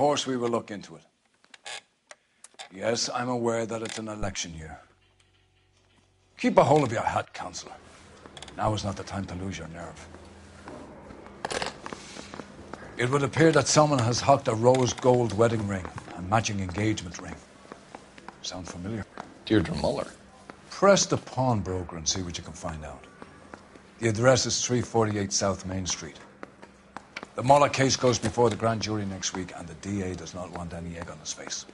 course we will look into it. Yes, I'm aware that it's an election year. Keep a hold of your hat, Councillor. Now is not the time to lose your nerve. It would appear that someone has hocked a rose gold wedding ring and matching engagement ring. Sound familiar? Deirdre Muller. Press the pawnbroker and see what you can find out. The address is 348 South Main Street. The Muller case goes before the grand jury next week, and the DA does not want any egg on his face.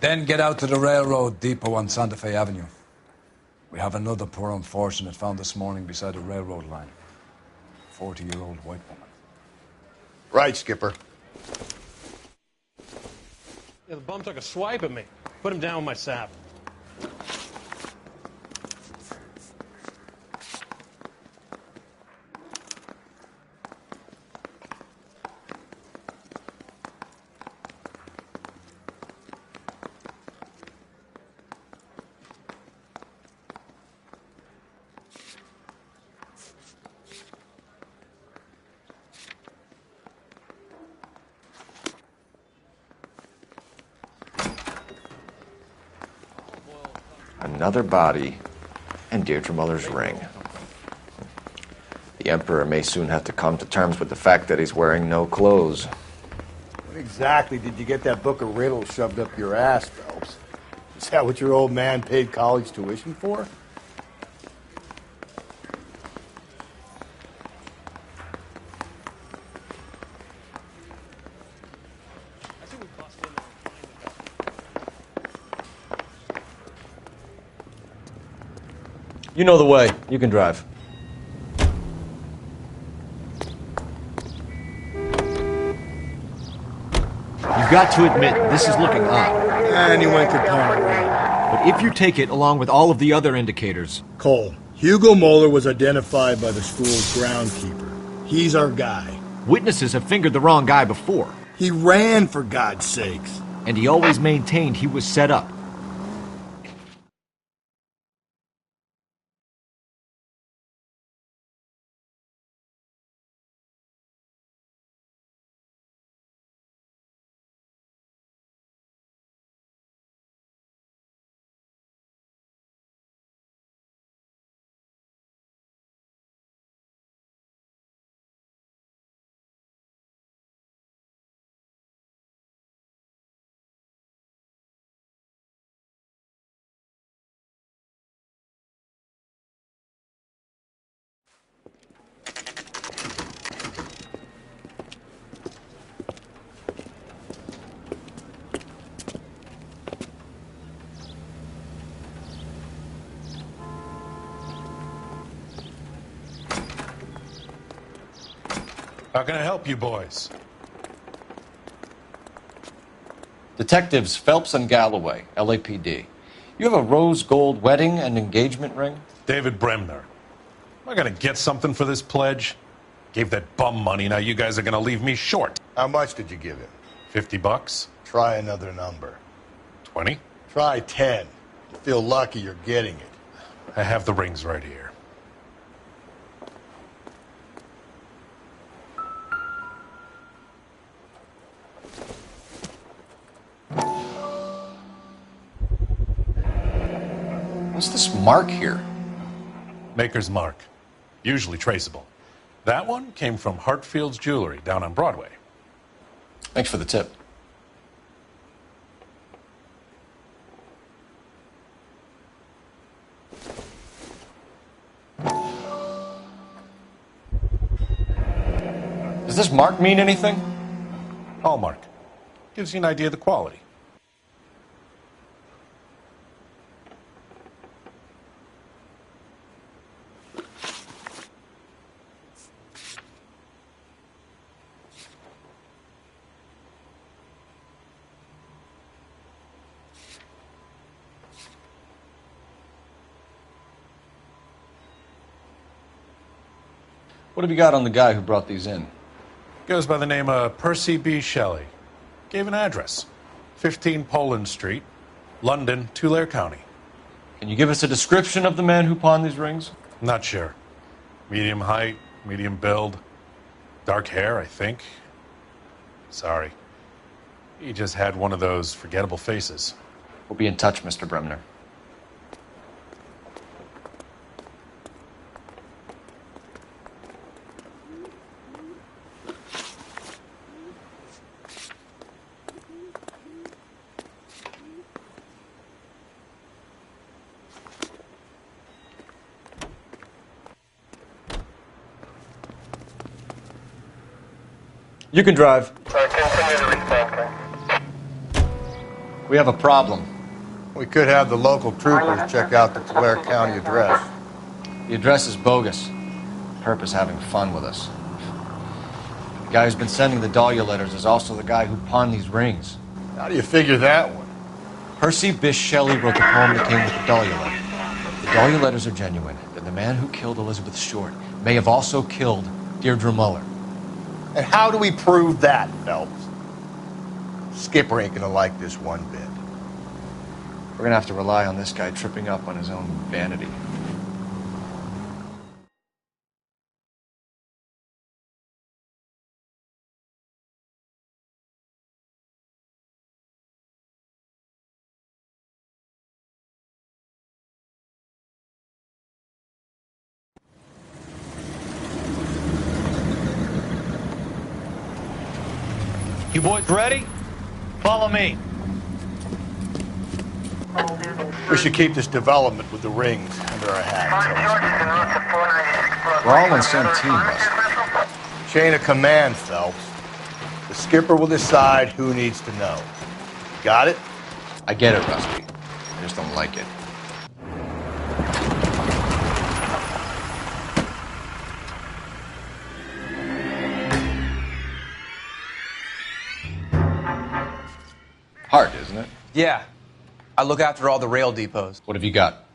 Then get out to the railroad depot on Santa Fe Avenue. We have another poor unfortunate found this morning beside a railroad line. 40-year-old white woman. Right, Skipper. Yeah, the bum took a swipe at me. Put him down with my sap. Another body, and Deirdre Muller's ring. The Emperor may soon have to come to terms with the fact that he's wearing no clothes. What exactly did you get that book of riddles shoved up your ass, Phelps? Is that what your old man paid college tuition for? You know the way. You can drive. You've got to admit, this is looking odd. Anyone could pawn a ring. But if you take it along with all of the other indicators... Cole, Hugo Moeller was identified by the school's groundkeeper. He's our guy. Witnesses have fingered the wrong guy before. He ran, for God's sakes. And he always maintained he was set up. How can I help you boys? Detectives Phelps and Galloway, LAPD. You have a rose gold wedding and engagement ring? David Bremner. Am I going to get something for this pledge? Gave that bum money, now you guys are going to leave me short. How much did you give him? $50? Try another number. 20? Try 10. You feel lucky you're getting it. I have the rings right here. What's this mark here? Maker's mark. Usually traceable. That one came from Hartfield's Jewelry down on Broadway. Thanks for the tip. Does this mark mean anything? Hallmark. Gives you an idea of the quality. What have you got on the guy who brought these in? Goes by the name of Percy B. Shelley. Gave an address. 15 Poland Street, London, Tulare County. Can you give us a description of the man who pawned these rings? Not sure. Medium height, medium build. Dark hair, I think. Sorry. He just had one of those forgettable faces. We'll be in touch, Mr. Bremner. You can drive. We have a problem. We could have the local troopers check out the Tulare County address. The address is bogus. Herb is having fun with us. The guy who's been sending the Dahlia letters is also the guy who pawned these rings. How do you figure that one? Percy Bysshe Shelley wrote the poem that came with the Dahlia letter. If the Dahlia letters are genuine, then the man who killed Elizabeth Short may have also killed Deirdre Muller. And how do we prove that, Phelps? Skipper ain't gonna like this one bit. We're gonna have to rely on this guy tripping up on his own vanity. You boys ready? Follow me. We should keep this development with the rings under our hats. We're all on the same team, Rusty. Chain of command, Phelps. The skipper will decide who needs to know. Got it? I get it, Rusty. I just don't like it. Hard, isn't it? Yeah. I look after all the rail depots. What have you got?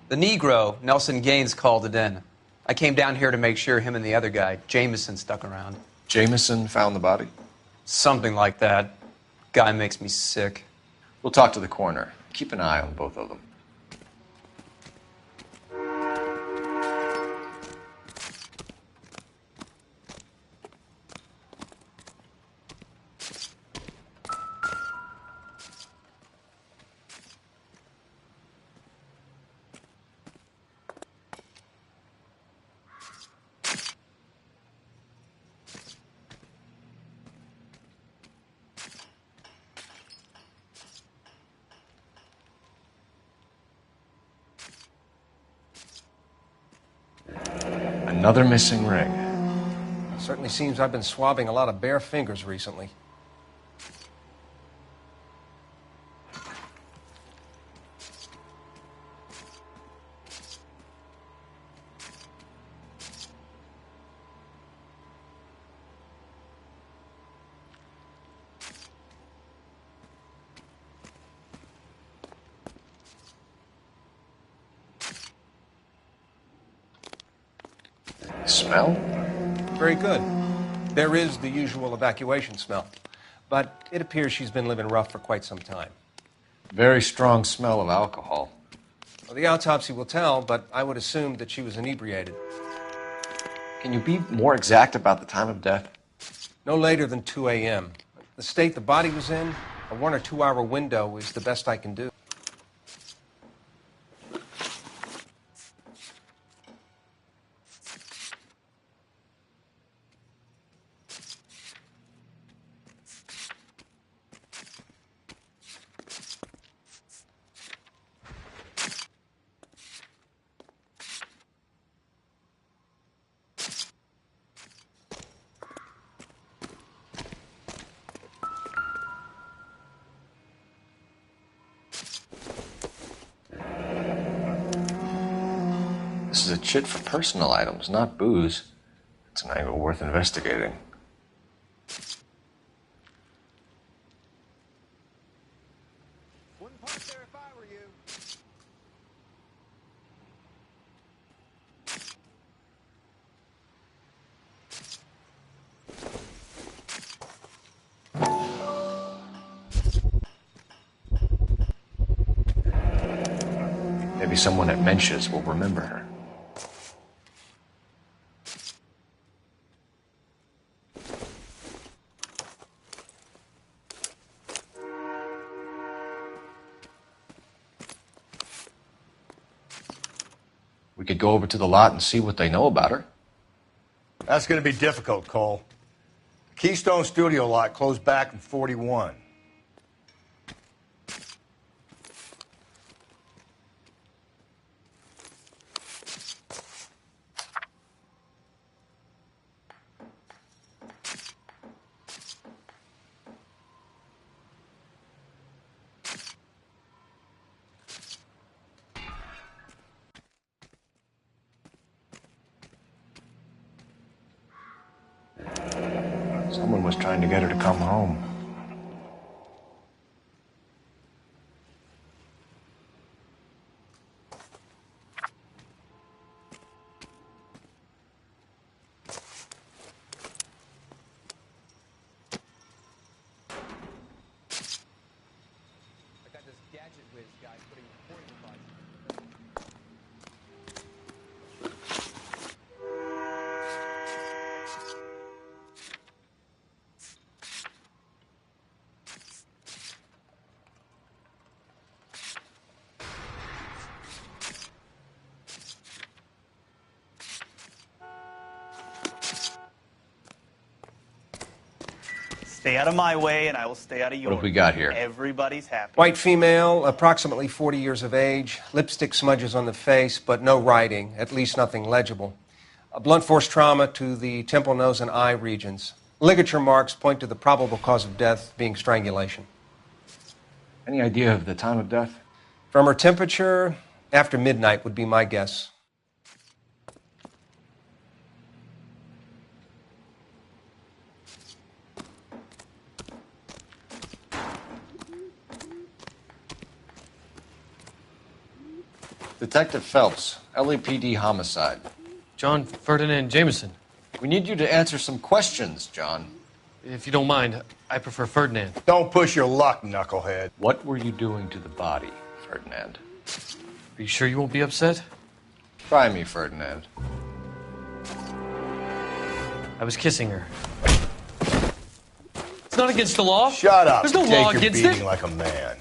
The Negro, Nelson Gaines, called it in. I came down here to make sure him and the other guy, Jameson, stuck around. Jameson found the body? Something like that. Guy makes me sick. We'll talk to the coroner. Keep an eye on both of them. Another missing ring. Certainly seems I've been swabbing a lot of bare fingers recently. Smell? Very good. There is the usual evacuation smell, but it appears she's been living rough for quite some time. Very strong smell of alcohol. Well, the autopsy will tell, but I would assume that she was inebriated. Can you be more exact about the time of death? No later than 2 a.m. The state the body was in, a 1 or 2 hour window is the best I can do. This is a chit for personal items, not booze. It's an angle worth investigating. Wouldn't park there if I were you. Maybe someone at Mensch's will remember her. We could go over to the lot and see what they know about her. That's going to be difficult, Cole. The Keystone Studio lot closed back in 41. Someone was trying to get her to come home. I got this gadget whiz guy putting recording devices. Stay out of my way, and I will stay out of yours. What have we got here? Everybody's happy. White female, approximately 40 years of age, lipstick smudges on the face, but no writing, at least nothing legible. A blunt force trauma to the temple, nose, and eye regions. Ligature marks point to the probable cause of death being strangulation. Any idea of the time of death? From her temperature, after midnight would be my guess. Detective Phelps, LAPD Homicide. John Ferdinand Jameson. We need you to answer some questions, John. If you don't mind, I prefer Ferdinand. Don't push your luck, knucklehead. What were you doing to the body, Ferdinand? Are you sure you won't be upset? Try me, Ferdinand. I was kissing her. It's not against the law. Shut up. There's no Take law your against beating it. like a man.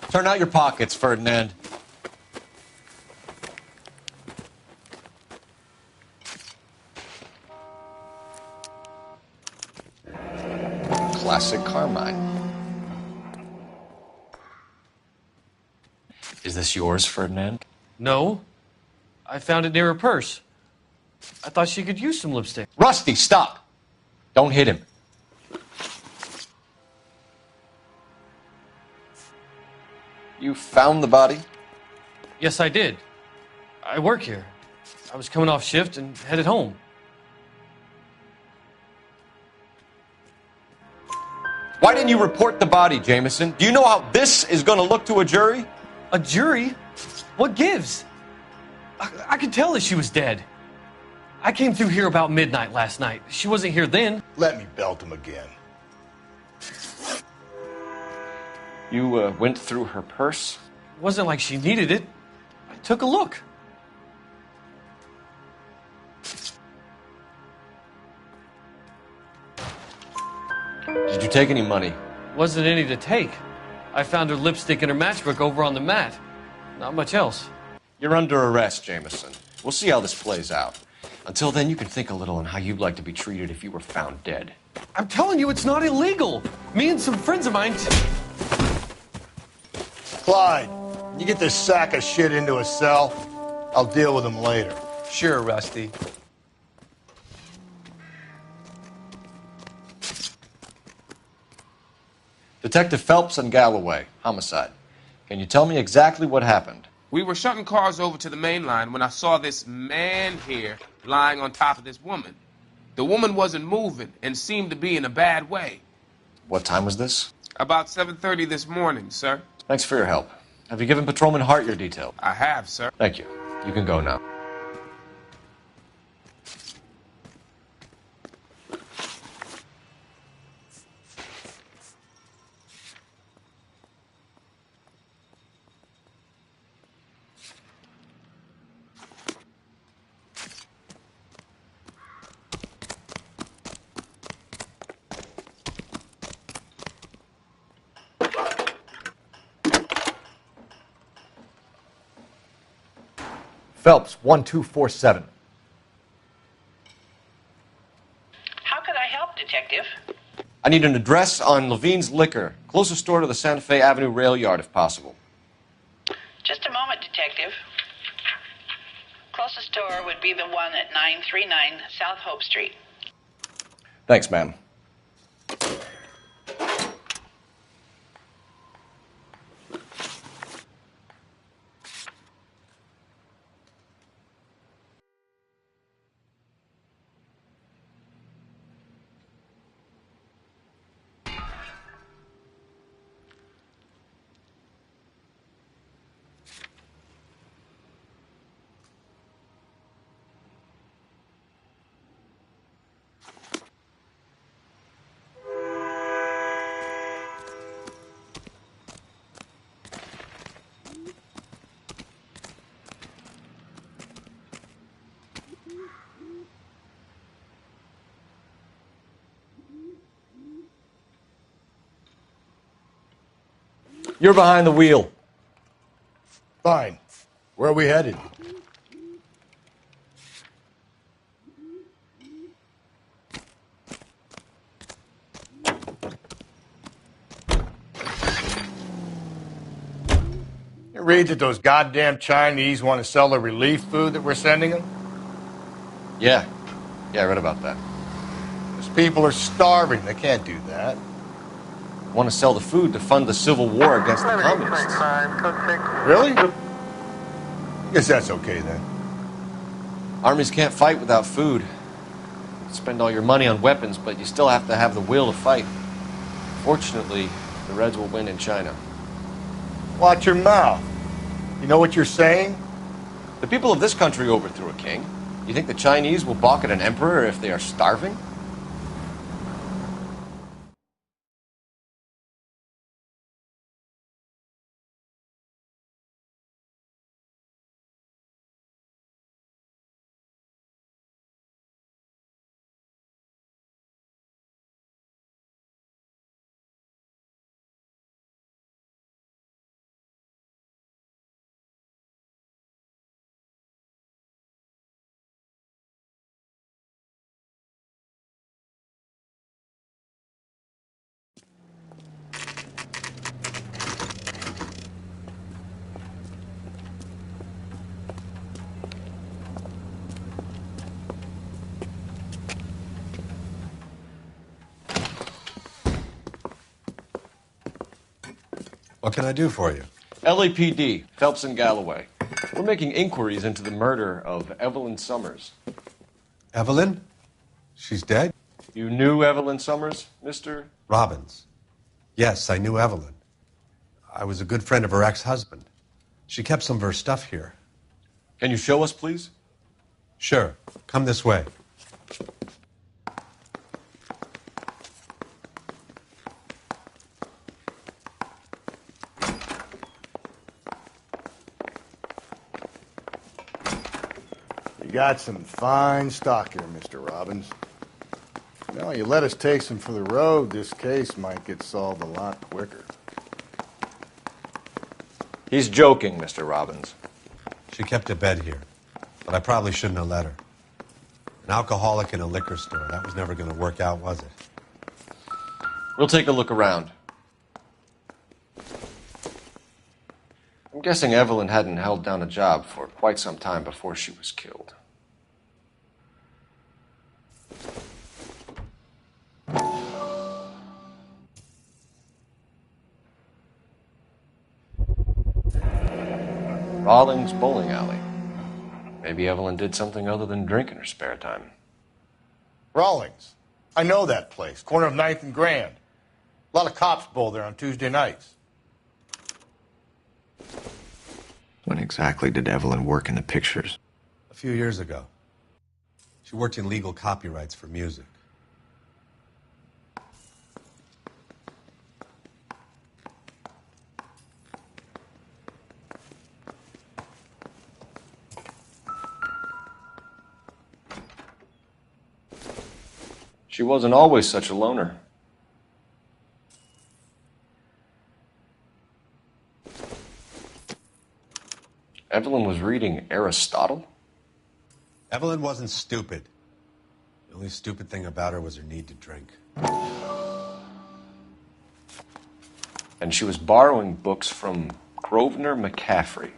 Turn out your pockets, Ferdinand. Classic Carmine. Is this yours, Ferdinand? No. I found it near her purse. I thought she could use some lipstick. Rusty, stop! Don't hit him. You found the body? Yes, I did. I work here. I was coming off shift and headed home. Why didn't you report the body, Jameson? Do you know how this is going to look to a jury? A jury? What gives? I could tell that she was dead. I came through here about midnight last night. She wasn't here then. Let me belt him again. You went through her purse? It wasn't like she needed it. I took a look. Did you take any money? Wasn't any to take. I found her lipstick and her matchbook over on the mat. Not much else. You're under arrest, Jameson. We'll see how this plays out. Until then, you can think a little on how you'd like to be treated if you were found dead. I'm telling you, it's not illegal. Me and some friends of mine... Clyde, you get this sack of shit into a cell. I'll deal with him later. Sure, Rusty. Detective Phelps and Galloway, homicide. Can you tell me exactly what happened? We were shutting cars over to the main line when I saw this man here lying on top of this woman. The woman wasn't moving and seemed to be in a bad way. What time was this? About 7:30 this morning, sir. Thanks for your help. Have you given Patrolman Hart your detail? I have, sir. Thank you. You can go now. Phelps, 1247. How could I help, Detective? I need an address on Levine's Liquor, closest store to the Santa Fe Avenue rail yard, if possible. Just a moment, Detective. Closest store would be the one at 939 South Hope Street. Thanks, ma'am. You're behind the wheel. Fine. Where are we headed? You read that those goddamn Chinese want to sell the relief food that we're sending them? Yeah, I read about that. Those people are starving. They can't do that. Want to sell the food to fund the civil war against the communists. Really? Guess that's okay then. Armies can't fight without food. Spend all your money on weapons, but you still have to have the will to fight. Fortunately, the Reds will win in China. Watch your mouth. You know what you're saying? The people of this country overthrew a king. You think the Chinese will balk at an emperor if they are starving? What can I do for you? LAPD, Phelps and Galloway. We're making inquiries into the murder of Evelyn Summers. Evelyn? She's dead? You knew Evelyn Summers, Mr. Robbins. Yes, I knew Evelyn. I was a good friend of her ex-husband. She kept some of her stuff here. Can you show us, please? Sure. Come this way. You got some fine stock here, Mr. Robbins. You know, you let us take some for the road, this case might get solved a lot quicker. He's joking, Mr. Robbins. She kept a bed here, but I probably shouldn't have let her. An alcoholic in a liquor store. That was never going to work out, was it? We'll take a look around. I'm guessing Evelyn hadn't held down a job for quite some time before she was killed. Rawlings Bowling Alley. Maybe Evelyn did something other than drink in her spare time. Rawlings. I know that place. Corner of 9th and Grand. A lot of cops bowl there on Tuesday nights. When exactly did Evelyn work in the pictures? A few years ago. She worked in legal copyrights for music. She wasn't always such a loner. Evelyn was reading Aristotle? Evelyn wasn't stupid. The only stupid thing about her was her need to drink. And she was borrowing books from Grosvenor McCaffrey.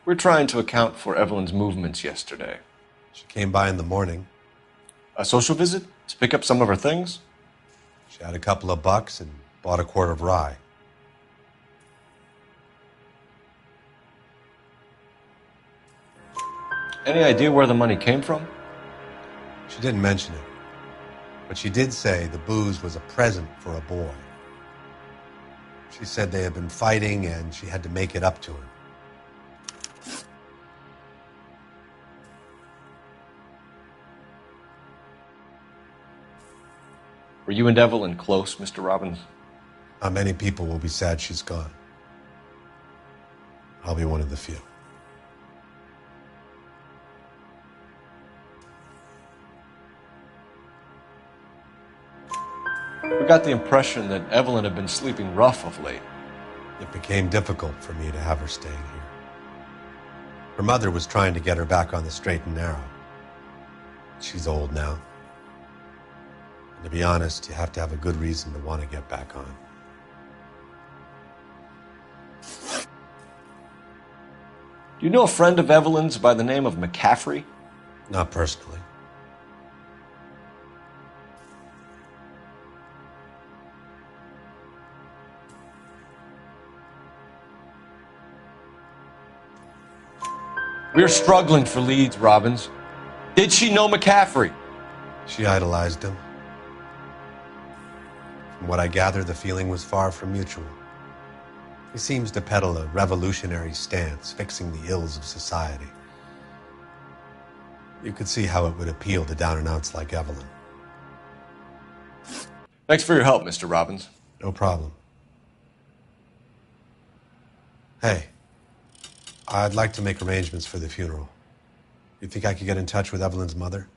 We're trying to account for Evelyn's movements yesterday. She came by in the morning. A social visit? To pick up some of her things? She had a couple of bucks and bought a quart of rye. Any idea where the money came from? She didn't mention it, but she did say the booze was a present for a boy. She said they had been fighting and she had to make it up to him. Were you and Evelyn close, Mr. Robbins? Not many people will be sad she's gone. I'll be one of the few. We got the impression that Evelyn had been sleeping rough of late. It became difficult for me to have her staying here. Her mother was trying to get her back on the straight and narrow. She's old now. And to be honest, you have to have a good reason to want to get back on. Do you know a friend of Evelyn's by the name of McCaffrey? Not personally. We're struggling for leads, Robbins. Did she know McCaffrey? She idolized him. From what I gather, the feeling was far from mutual. He seems to peddle a revolutionary stance, fixing the ills of society. You could see how it would appeal to down-and-outs like Evelyn. Thanks for your help, Mr. Robbins. No problem. Hey, I'd like to make arrangements for the funeral. You think I could get in touch with Evelyn's mother?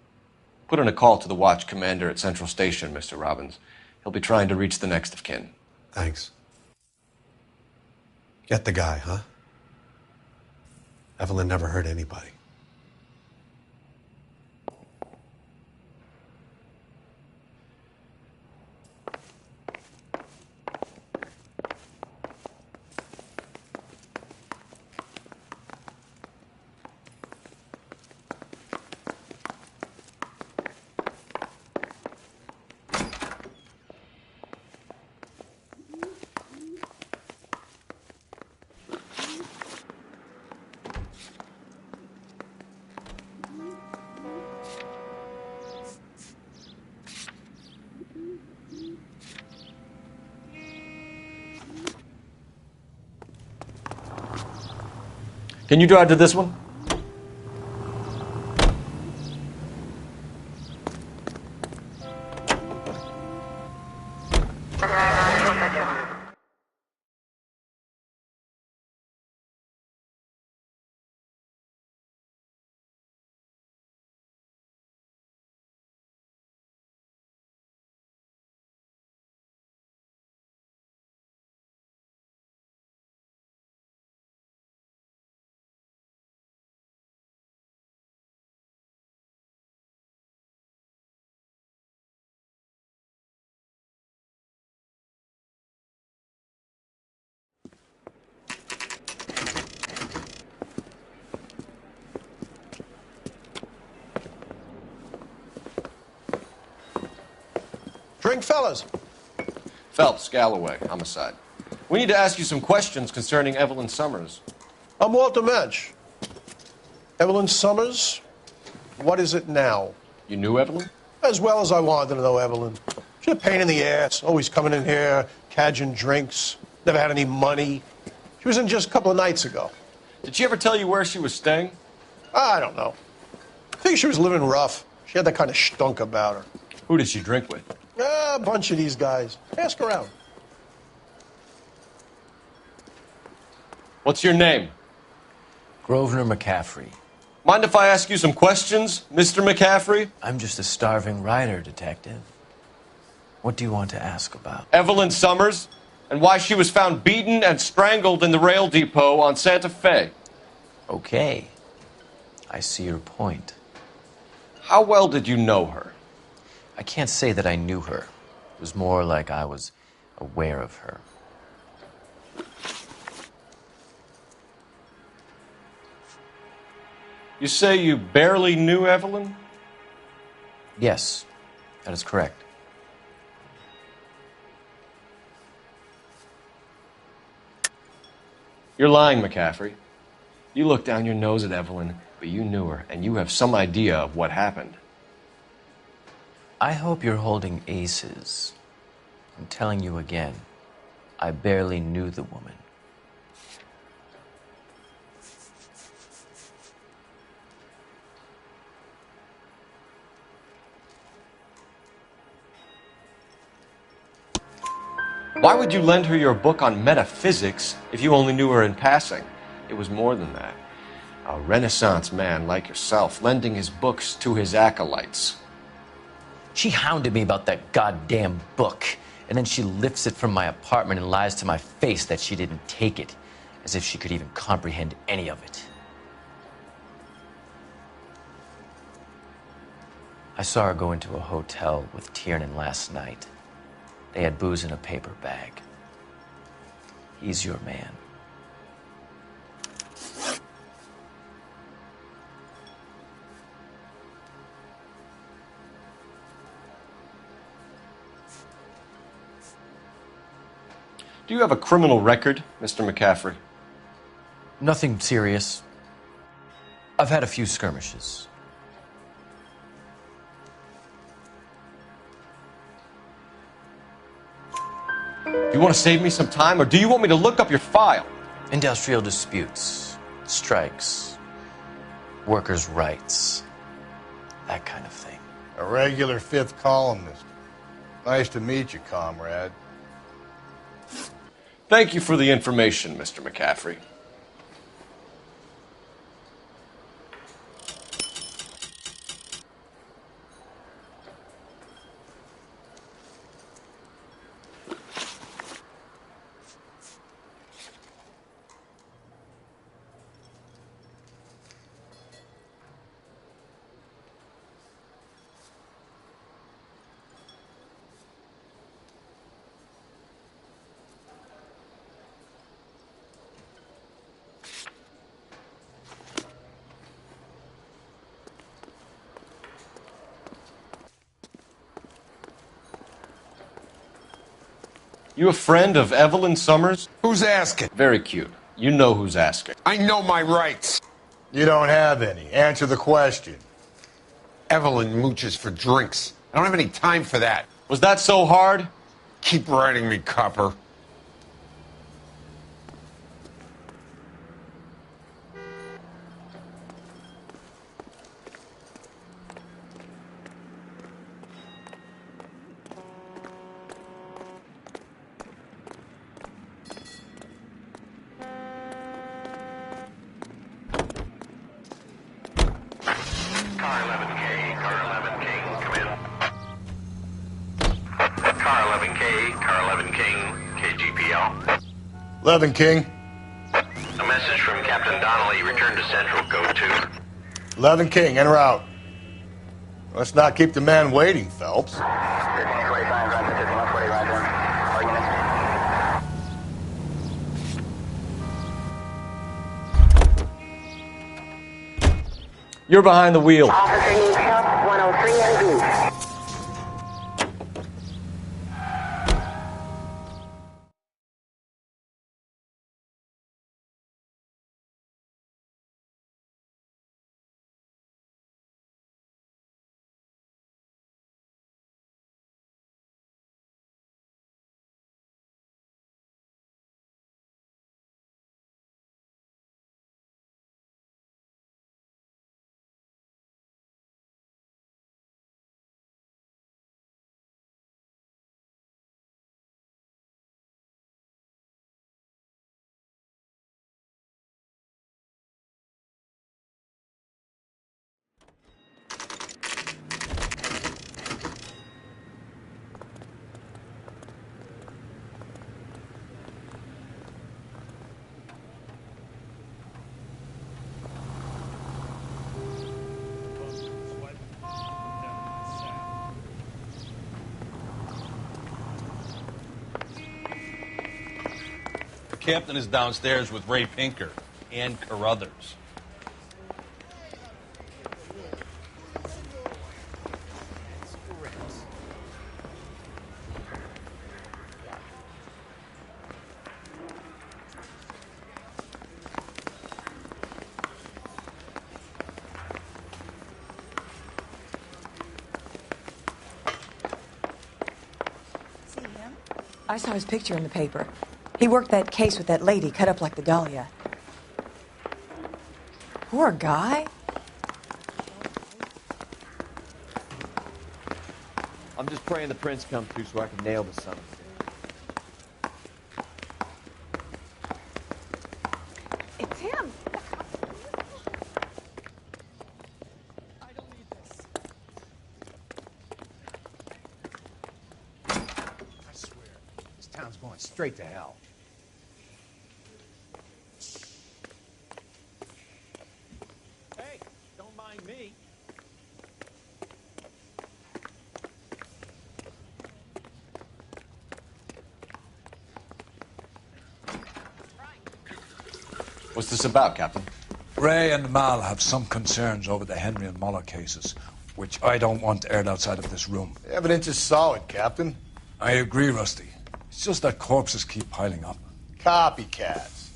Put in a call to the watch commander at Central Station, Mr. Robbins. He'll be trying to reach the next of kin. Thanks. Get the guy, huh? Evelyn never hurt anybody. Can you drive to this one? drink, fellas? Phelps, Galloway, Homicide. We need to ask you some questions concerning Evelyn Summers. I'm Walter Mensch. Evelyn Summers, what is it now? You knew Evelyn? As well as I wanted to know Evelyn. She's a pain in the ass, always coming in here, cadging drinks, never had any money. She was in just a couple of nights ago. Did she ever tell you where she was staying? I don't know. I think she was living rough. She had that kind of stunk about her. Who did she drink with? A bunch of these guys. Ask around. What's your name? Grosvenor McCaffrey. Mind if I ask you some questions, Mr. McCaffrey? I'm just a starving writer, Detective. What do you want to ask about? Evelyn Summers, and why she was found beaten and strangled in the rail depot on Santa Fe. Okay. I see your point. How well did you know her? I can't say that I knew her. It was more like I was aware of her. You say you barely knew Evelyn? Yes, that is correct. You're lying, McCaffrey. You looked down your nose at Evelyn, but you knew her, and you have some idea of what happened. I hope you're holding aces. I'm telling you again, I barely knew the woman. Why would you lend her your book on metaphysics if you only knew her in passing? It was more than that. A Renaissance man like yourself lending his books to his acolytes. She hounded me about that goddamn book, and then she lifts it from my apartment and lies to my face that she didn't take it, as if she could even comprehend any of it. I saw her go into a hotel with Tiernan last night. They had booze in a paper bag. He's your man. Do you have a criminal record, Mr. McCaffrey? Nothing serious. I've had a few skirmishes. Do you want to save me some time, or do you want me to look up your file? Industrial disputes, strikes, workers' rights, that kind of thing. A regular fifth columnist. Nice to meet you, comrade. Thank you for the information, Mr. McCaffrey. You a friend of Evelyn Summers? Who's asking? Very cute. You know who's asking. I know my rights. You don't have any. Answer the question. Evelyn mooches for drinks. I don't have any time for that. Was that so hard? Keep writing me, copper. Car 11K, Car 11 King, come in. Car 11K, Car 11 King, KGPL. 11 King. A message from Captain Donnelly, return to Central, code 2. 11 King, en route. Let's not keep the man waiting, Phelps. You're behind the wheel. Officer needs help, 103 and captain is downstairs with Ray Pinker and Carruthers. I saw his picture in the paper. He worked that case with that lady cut up like the Dahlia. Poor guy. I'm just praying the prince comes through so I can nail the son of a It's him. I swear, this town's going straight to hell. Hey, don't mind me. What's this about, Captain? Ray and Mal have some concerns over the Henry and Muller cases, which I don't want aired outside of this room. The evidence is solid, Captain. I agree, Rusty. It's just that corpses keep piling up. Copycats.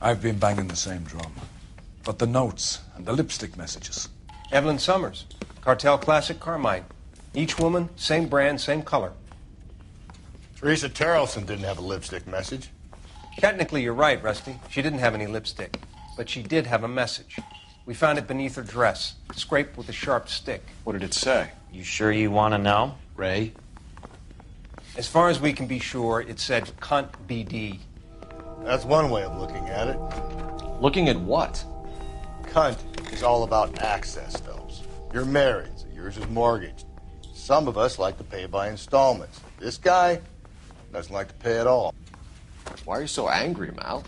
I've been banging the same drum. But the notes and the lipstick messages. Evelyn Summers, Cartel Classic Carmine. Each woman, same brand, same color. Teresa Terrelson didn't have a lipstick message. Technically, you're right, Rusty. She didn't have any lipstick. But she did have a message. We found it beneath her dress, scraped with a sharp stick. What did it say? You sure you want to know? Ray? As far as we can be sure, it said cunt BD. That's one way of looking at it. Looking at what? Cunt is all about access, Phelps. You're married, so yours is mortgaged. Some of us like to pay by installments. This guy doesn't like to pay at all. Why are you so angry, Mal?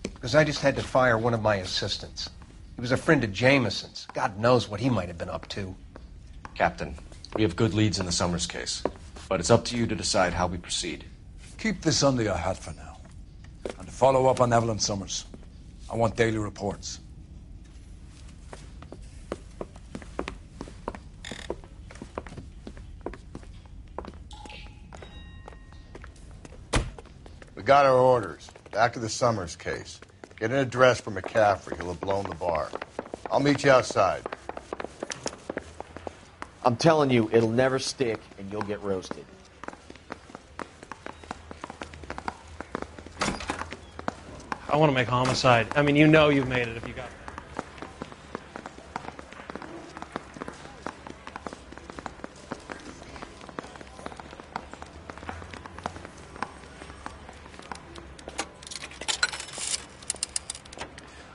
Because I just had to fire one of my assistants. He was a friend of Jameson's. God knows what he might have been up to. Captain, we have good leads in the Summers case, but it's up to you to decide how we proceed. Keep this under your hat for now. And to follow up on Evelyn Summers, I want daily reports. We got our orders. Back to the Summers case. Get an address for McCaffrey. He'll have blown the bar. I'll meet you outside. I'm telling you, it'll never stick, and you'll get roasted. I want to make Homicide. I mean, you know you've made it if you got that.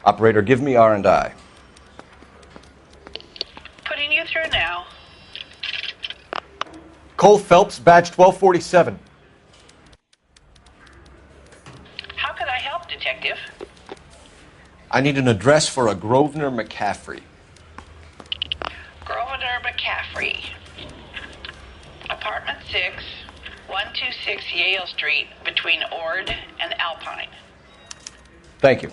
Operator, give me R&I. Putting you through now. Cole Phelps, badge 1247. How could I help, Detective? I need an address for a Grosvenor McCaffrey. Grosvenor McCaffrey. Apartment 6, 126 Yale Street, between Ord and Alpine. Thank you.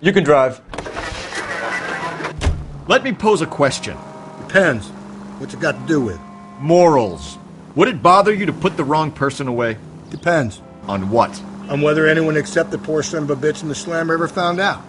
You can drive. Let me pose a question. Depends. What's it got to do with? Morals. Would it bother you to put the wrong person away? Depends. On what? On whether anyone except the poor son of a bitch in the slammer ever found out.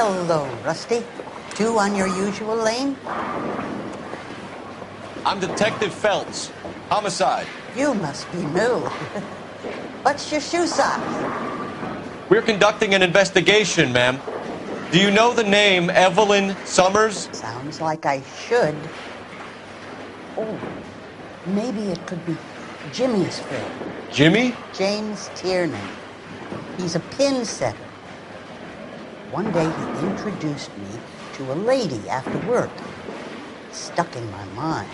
Hello, Rusty. Two on your usual lane? I'm Detective Phelps. Homicide. You must be new. What's your shoe size? We're conducting an investigation, ma'am. Do you know the name Evelyn Summers? Sounds like I should. Oh, maybe it could be Jimmy's friend. Jimmy? James Tiernan. He's a pin setter. One day he introduced me to a lady after work. It stuck in my mind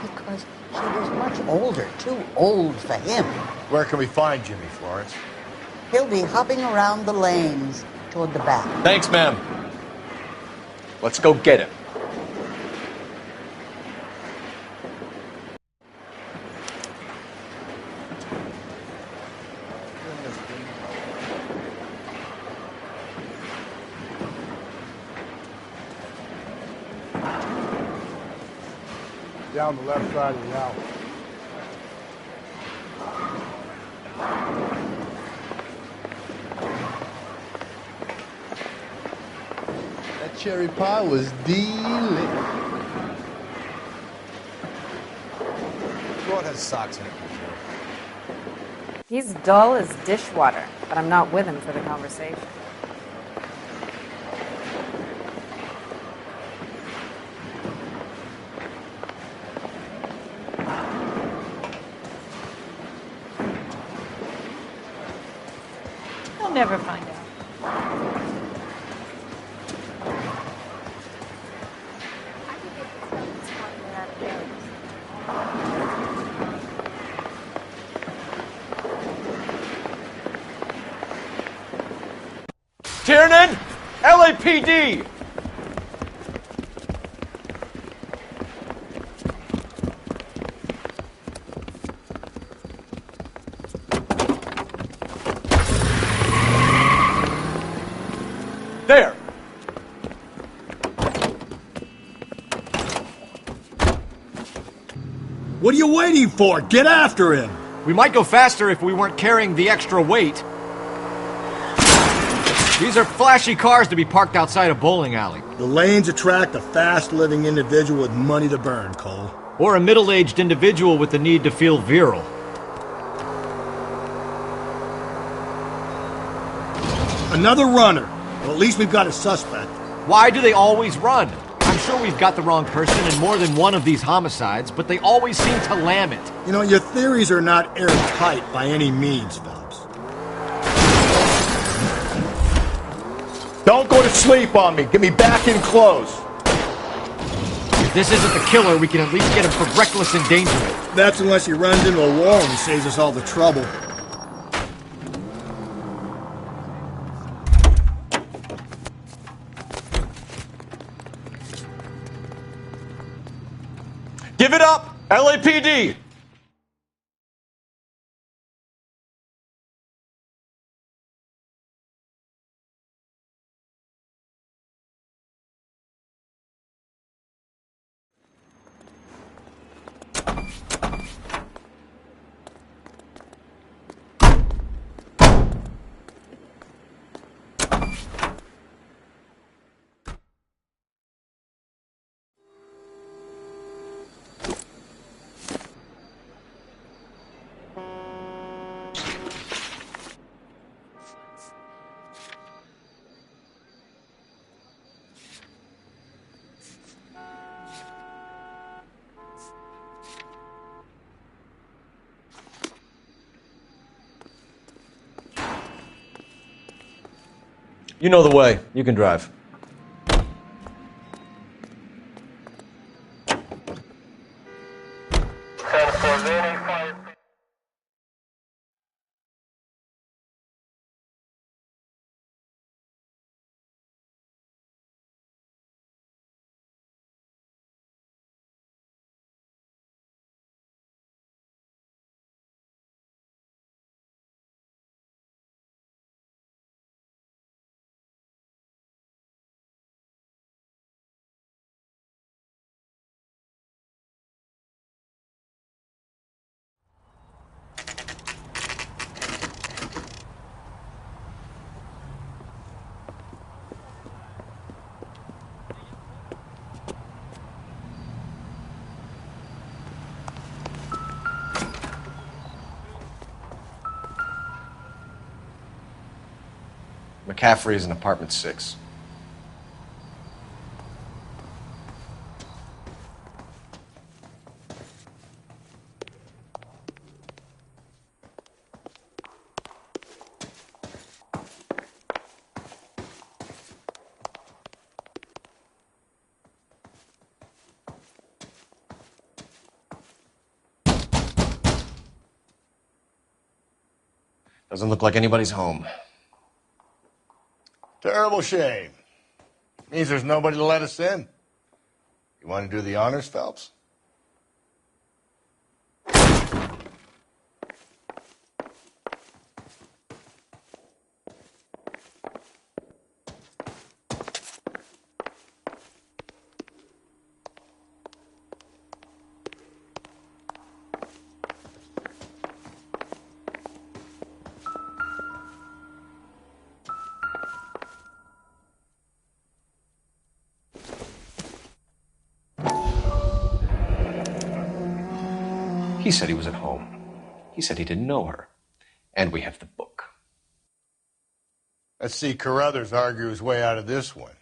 because she was much older, too old for him. Where can we find Jimmy, Florence? He'll be hopping around the lanes toward the back. Thanks, ma'am. Let's go get him. Down the left side of the alley. That cherry pie was delicious. What has socks in it? He's dull as dishwater, but I'm not with him for the conversation. He'll never find out. Tiernan! LAPD! There! What are you waiting for? Get after him! We might go faster if we weren't carrying the extra weight. These are flashy cars to be parked outside a bowling alley. The lanes attract a fast-living individual with money to burn, Cole. Or a middle-aged individual with the need to feel virile. Another runner. Well, at least we've got a suspect. Why do they always run? I'm sure we've got the wrong person in more than one of these homicides, but they always seem to lam it. You know, your theories are not airtight by any means, Phelps. Don't go to sleep on me. Get me back in close. If this isn't the killer, we can at least get him for reckless endangerment. That's unless he runs into a wall and saves us all the trouble. Give it up, LAPD! You know the way. You can drive. McCaffrey is in apartment 6. Doesn't look like anybody's home. Terrible shame. Means there's nobody to let us in. You want to do the honors, Phelps? He said he was at home. He said he didn't know her. And we have the book. Let's see Carruthers argue his way out of this one.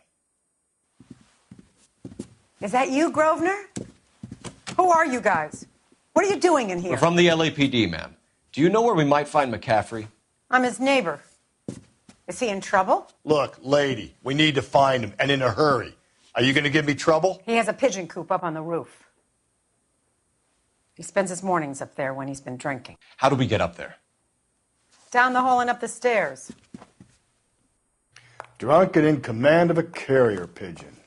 Is that you, Grosvenor? Who are you guys? What are you doing in here? We're from the LAPD, ma'am. Do you know where we might find McCaffrey? I'm his neighbor. Is he in trouble? Look, lady, we need to find him, and in a hurry. Are you going to give me trouble? He has a pigeon coop up on the roof. He spends his mornings up there when he's been drinking. How do we get up there? Down the hall and up the stairs. Drunk and in command of a carrier pigeon.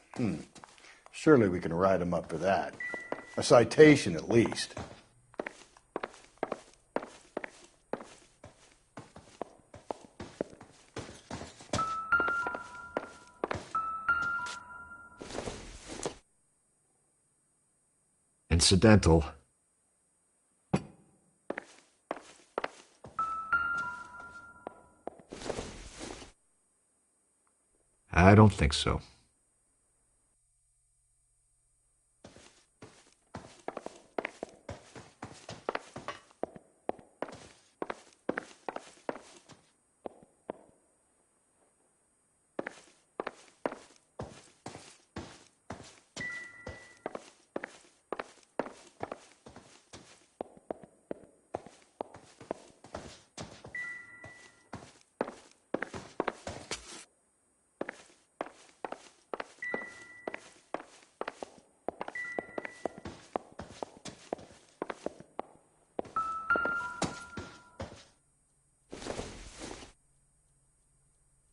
Surely we can write him up for that. A citation, at least. Incidental. I don't think so.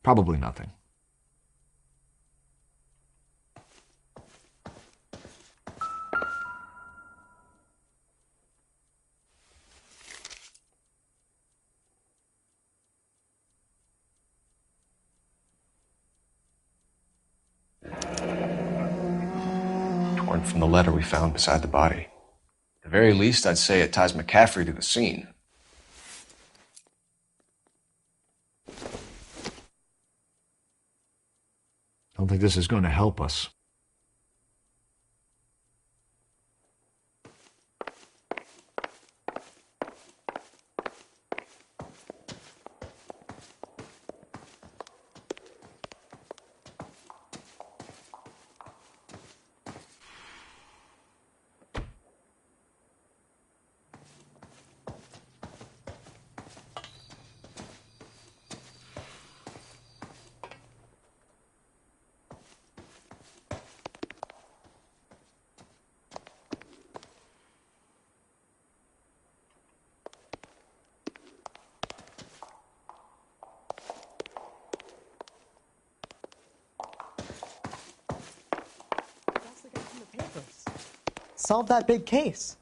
Probably nothing. Torn from the letter we found beside the body. At the very least, I'd say it ties McCaffrey to the scene. I don't think this is going to help us. Solve that big case.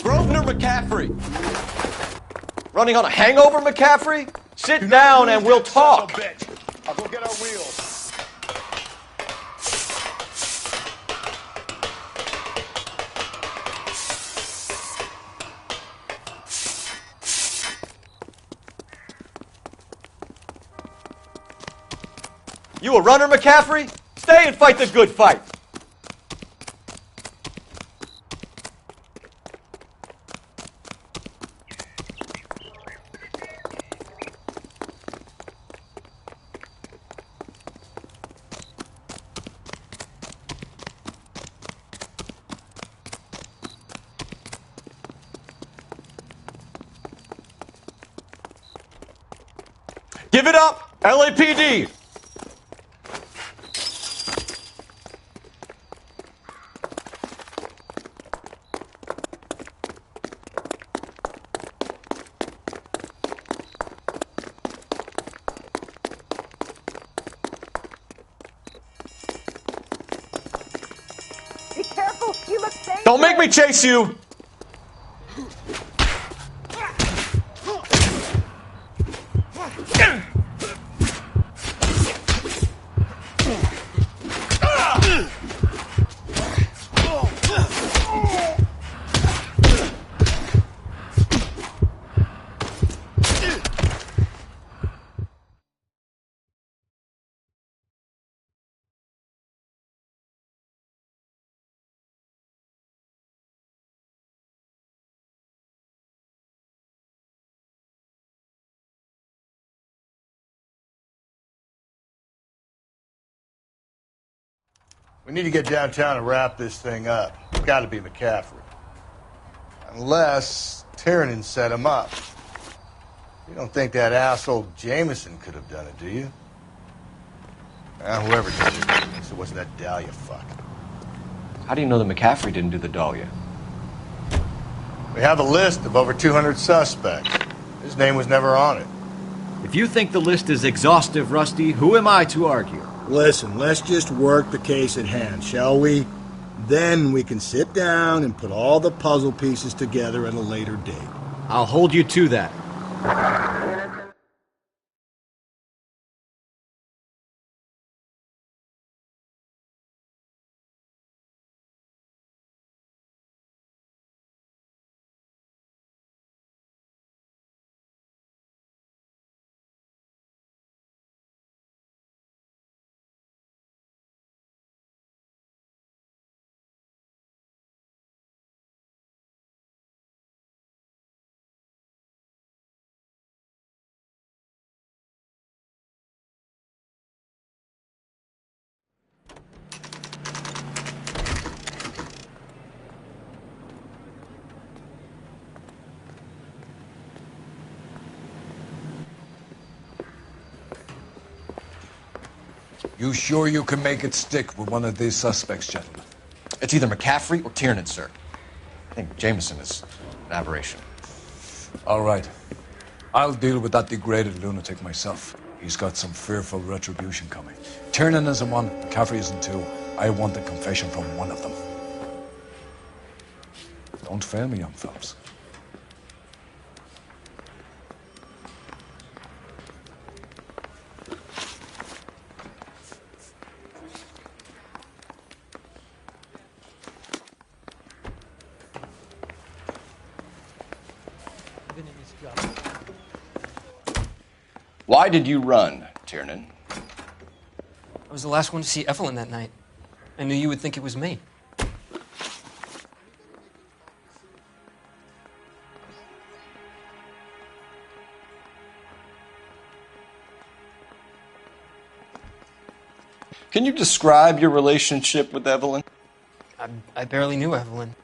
Grosvenor McCaffrey! Running on a hangover, McCaffrey? Sit down and we'll talk. I'll go get our wheels. You a runner, McCaffrey? Stay and fight the good fight. Give it up, LAPD! Be careful! You look dangerous! Don't make me chase you! We need to get downtown and wrap this thing up. It's got to be McCaffrey. Unless Tiernan set him up. You don't think that asshole Jameson could have done it, do you? Whoever did it, at least it wasn't that Dahlia fuck. How do you know that McCaffrey didn't do the Dahlia? We have a list of over 200 suspects. His name was never on it. If you think the list is exhaustive, Rusty, who am I to argue? Listen, let's just work the case at hand, shall we? Then we can sit down and put all the puzzle pieces together at a later date. I'll hold you to that. You sure you can make it stick with one of these suspects, gentlemen? It's either McCaffrey or Tiernan, sir. I think Jameson is an aberration. All right. I'll deal with that degraded lunatic myself. He's got some fearful retribution coming. Tiernan isn't one, McCaffrey isn't two. I want a confession from one of them. Don't fail me, young fellas. Why did you run, Tiernan? I was the last one to see Evelyn that night. I knew you would think it was me. Can you describe your relationship with Evelyn? I barely knew Evelyn.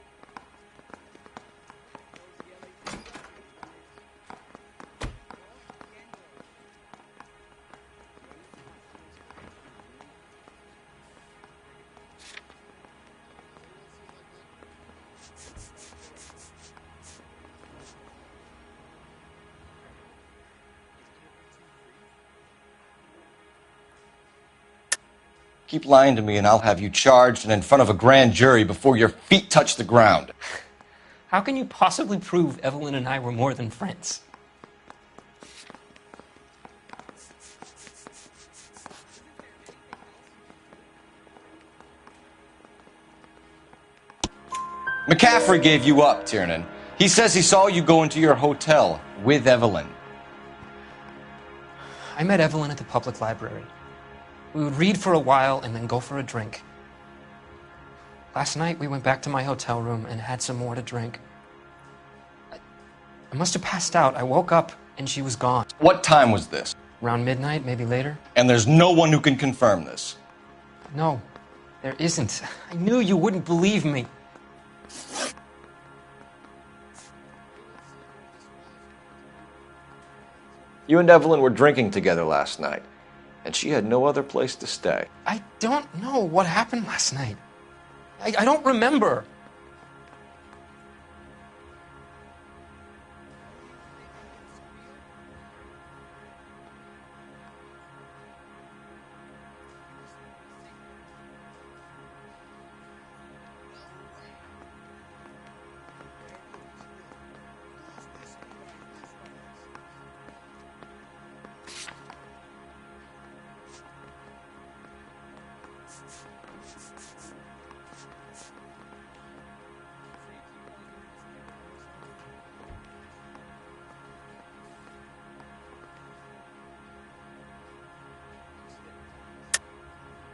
Keep lying to me and I'll have you charged and in front of a grand jury before your feet touch the ground. How can you possibly prove Evelyn and I were more than friends? McCaffrey gave you up, Tiernan. He says he saw you go into your hotel with Evelyn. I met Evelyn at the public library. We would read for a while and then go for a drink. Last night, we went back to my hotel room and had some more to drink. I must have passed out. I woke up and she was gone. What time was this? Around midnight, maybe later. And there's no one who can confirm this. No, there isn't. I knew you wouldn't believe me. You and Evelyn were drinking together last night, and she had no other place to stay. I don't know what happened last night. I don't remember.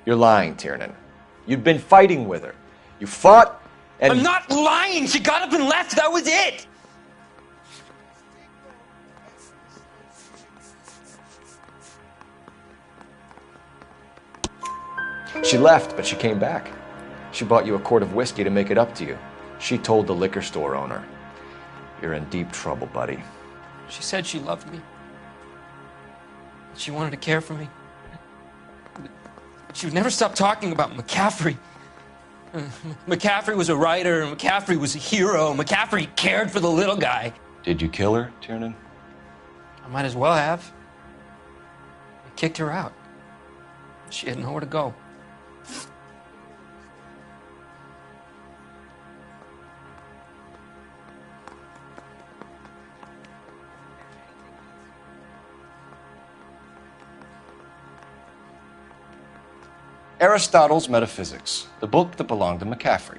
You're lying, Tiernan. You'd been fighting with her. You fought, and... I'm not lying! She got up and left! That was it! She left, but she came back. She bought you a quart of whiskey to make it up to you. She told the liquor store owner. You're in deep trouble, buddy. She said she loved me. She wanted to care for me. She would never stop talking about McCaffrey. McCaffrey was a writer, McCaffrey was a hero, McCaffrey cared for the little guy. Did you kill her, Tiernan? I might as well have. I kicked her out. She had nowhere to go. Aristotle's Metaphysics, the book that belonged to McCaffrey.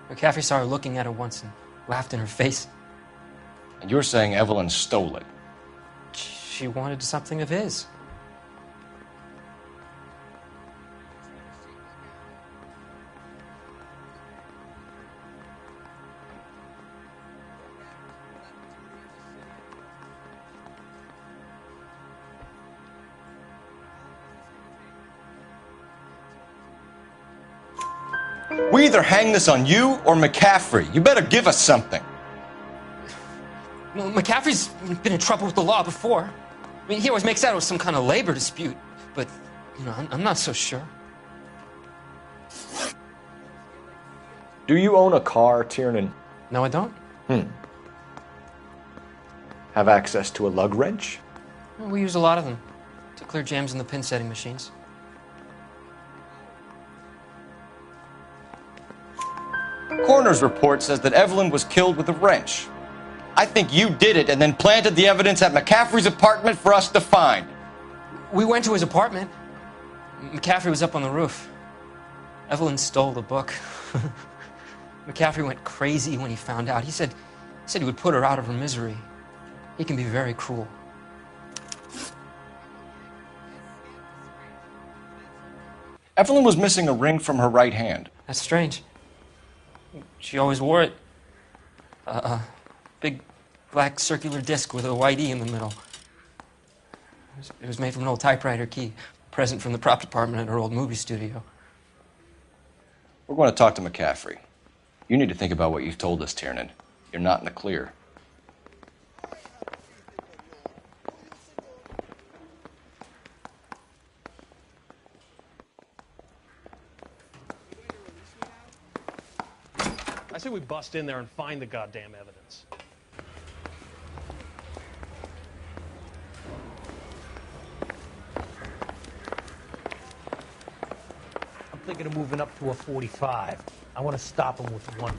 McCaffrey saw her looking at her once and laughed in her face. And you're saying Evelyn stole it? She wanted something of his. We either hang this on you or McCaffrey. You better give us something. Well, McCaffrey's been in trouble with the law before. I mean, he always makes out it was some kind of labor dispute. But, you know, I'm not so sure. Do you own a car, Tiernan? No, I don't. Have access to a lug wrench? Well, we use a lot of them to clear jams in the pin setting machines. Coroner's report says that Evelyn was killed with a wrench. I think you did it and then planted the evidence at McCaffrey's apartment for us to find. We went to his apartment. McCaffrey was up on the roof. Evelyn stole the book. McCaffrey went crazy when he found out. He said he would put her out of her misery. He can be very cruel. Evelyn was missing a ring from her right hand. That's strange. She always wore it. Big black circular disc with a white E in the middle. It was made from an old typewriter key, a present from the prop department at her old movie studio. We're going to talk to McCaffrey. You need to think about what you've told us, Tiernan. You're not in the clear. I say we bust in there and find the goddamn evidence. I'm thinking of moving up to a 45. I want to stop him with one.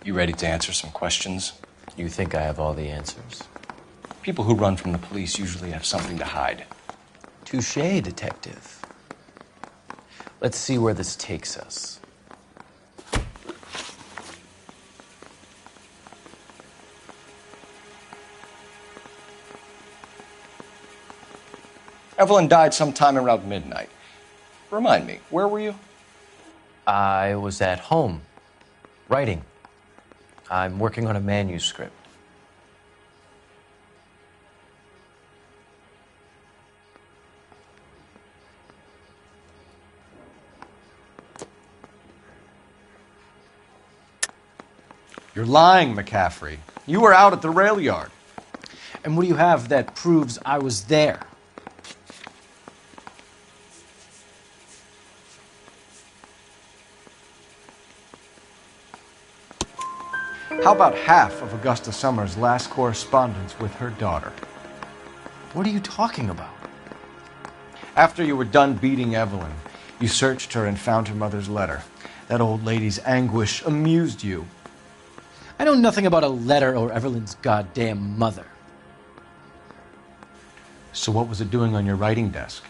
You ready to answer some questions? You think I have all the answers? People who run from the police usually have something to hide. Touché, detective. Let's see where this takes us. Evelyn died sometime around midnight. Remind me, where were you? I was at home, writing. I'm working on a manuscript. You're lying, McCaffrey. You were out at the rail yard. And what do you have that proves I was there? How about half of Augusta Summers' last correspondence with her daughter? What are you talking about? After you were done beating Evelyn, you searched her and found her mother's letter. That old lady's anguish amused you. I know nothing about a letter or Evelyn's goddamn mother. So what was it doing on your writing desk?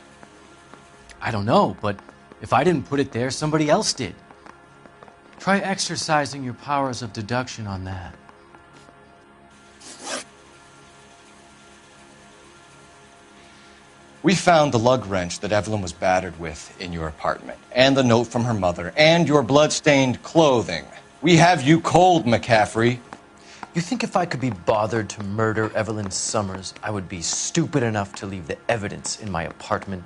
I don't know, but if I didn't put it there, somebody else did. Try exercising your powers of deduction on that. We found the lug wrench that Evelyn was battered with in your apartment, and the note from her mother, and your blood-stained clothing. We have you cold, McCaffrey. You think if I could be bothered to murder Evelyn Summers, I would be stupid enough to leave the evidence in my apartment?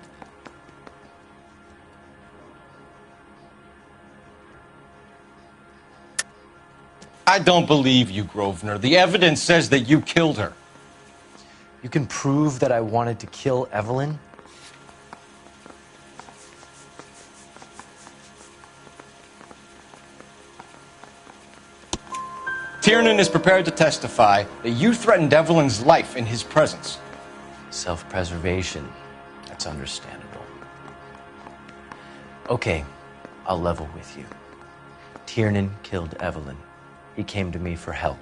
I don't believe you, Grosvenor. The evidence says that you killed her. You can prove that I wanted to kill Evelyn? Tiernan is prepared to testify that you threatened Evelyn's life in his presence. Self-preservation. That's understandable. Okay, I'll level with you. Tiernan killed Evelyn. He came to me for help.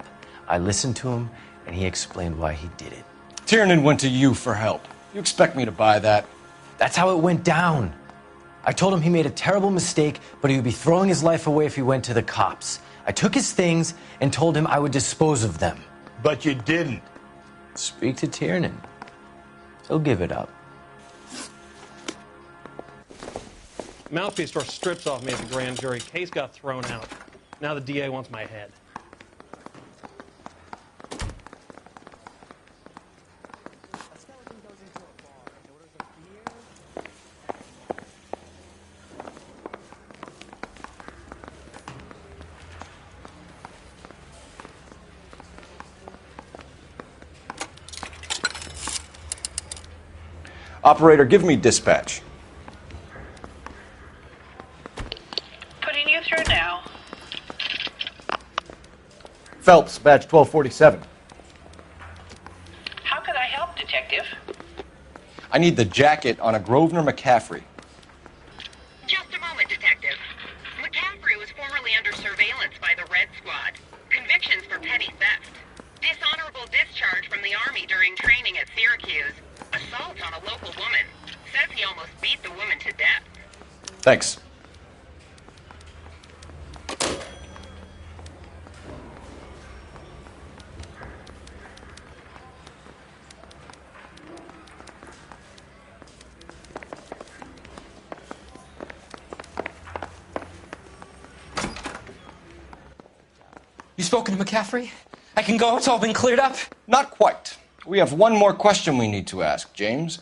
I listened to him, and he explained why he did it. Tiernan went to you for help. You expect me to buy that? That's how it went down. I told him he made a terrible mistake, but he would be throwing his life away if he went to the cops. I took his things and told him I would dispose of them. But you didn't. Speak to Tiernan. He'll give it up. Mouthpiece tore strips off me at the grand jury. Case got thrown out. Now the DA wants my head. Operator, give me dispatch. Putting you through now. Phelps, badge 1247. How could I help, Detective? I need the jacket on a Grosvenor McCaffrey. Just a moment, Detective. McCaffrey was formerly under surveillance by the Red Squad. Convictions for petty theft. Dishonorable discharge from the Army during training at Syracuse. Assault on a local woman. Says he almost beat the woman to death. Thanks. You spoken to McCaffrey? I can go? It's all been cleared up? Not quite. We have one more question we need to ask, James.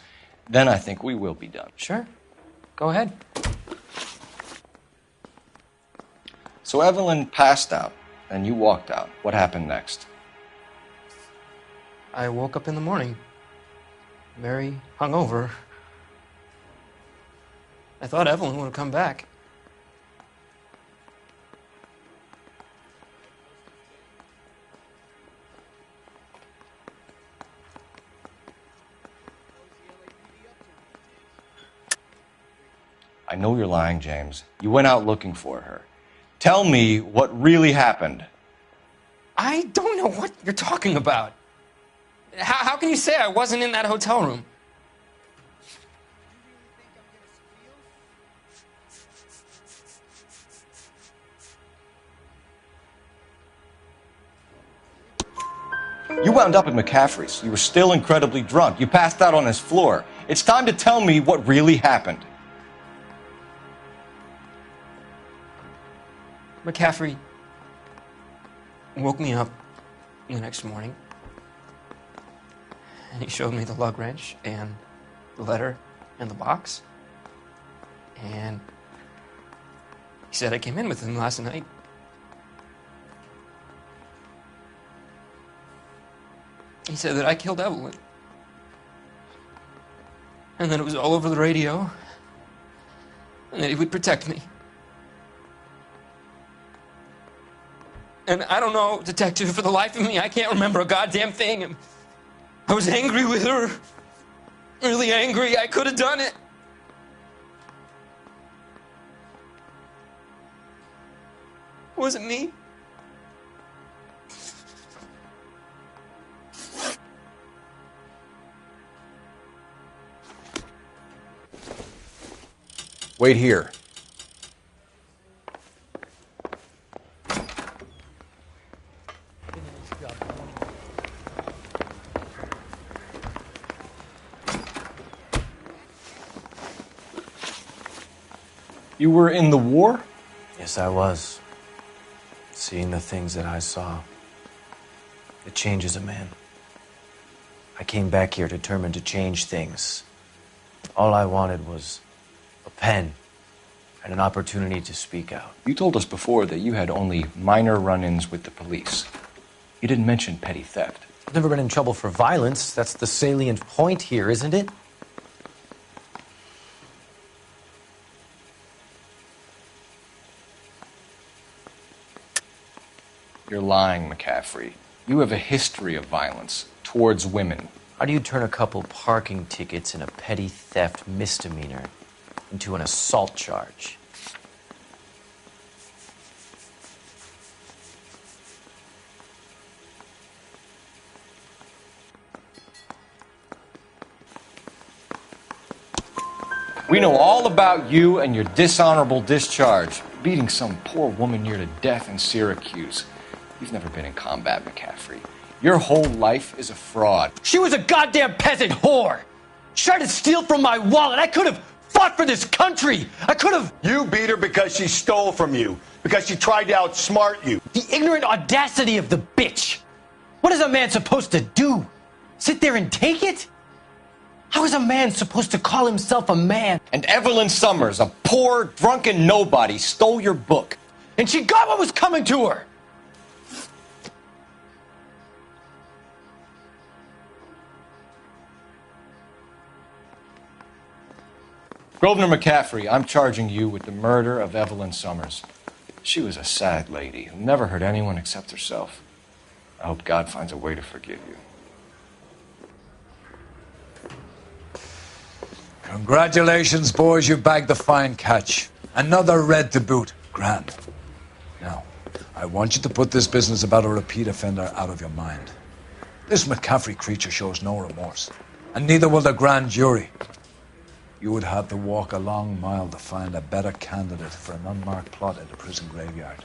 Then I think we will be done. Sure. Go ahead. So Evelyn passed out, and you walked out. What happened next? I woke up in the morning, very hungover. I thought Evelyn would have come back. I know you're lying, James. You went out looking for her. Tell me what really happened. I don't know what you're talking about. How can you say I wasn't in that hotel room? You wound up at McCaffrey's. You were still incredibly drunk. You passed out on his floor. It's time to tell me what really happened. McCaffrey woke me up the next morning, and he showed me the lug wrench and the letter and the box, and he said I came in with him last night. He said that I killed Evelyn, and that it was all over the radio, and that he would protect me. And I don't know, detective, for the life of me, I can't remember a goddamn thing. I was angry with her. Really angry. I could have done it. It wasn't me. Wait here. You were in the war? Yes, I was. Seeing the things that I saw, it changes a man. I came back here determined to change things. All I wanted was a pen and an opportunity to speak out. You told us before that you had only minor run-ins with the police. You didn't mention petty theft. I've never been in trouble for violence. That's the salient point here, isn't it? You're lying, McCaffrey. You have a history of violence towards women. How do you turn a couple parking tickets and a petty theft misdemeanor into an assault charge? We know all about you and your dishonorable discharge, beating some poor woman near to death in Syracuse. You've never been in combat, McCaffrey. Your whole life is a fraud. She was a goddamn peasant whore! She tried to steal from my wallet. I could have fought for this country! I could have... You beat her because she stole from you. Because she tried to outsmart you. The ignorant audacity of the bitch! What is a man supposed to do? Sit there and take it? How is a man supposed to call himself a man? And Evelyn Summers, a poor, drunken nobody, stole your book. And she got what was coming to her! Grosvenor McCaffrey, I'm charging you with the murder of Evelyn Summers. She was a sad lady who never hurt anyone except herself. I hope God finds a way to forgive you. Congratulations, boys. You bagged the fine catch. Another red to boot. Grand. Now, I want you to put this business about a repeat offender out of your mind. This McCaffrey creature shows no remorse, and neither will the grand jury. You would have to walk a long mile to find a better candidate for an unmarked plot in the prison graveyard.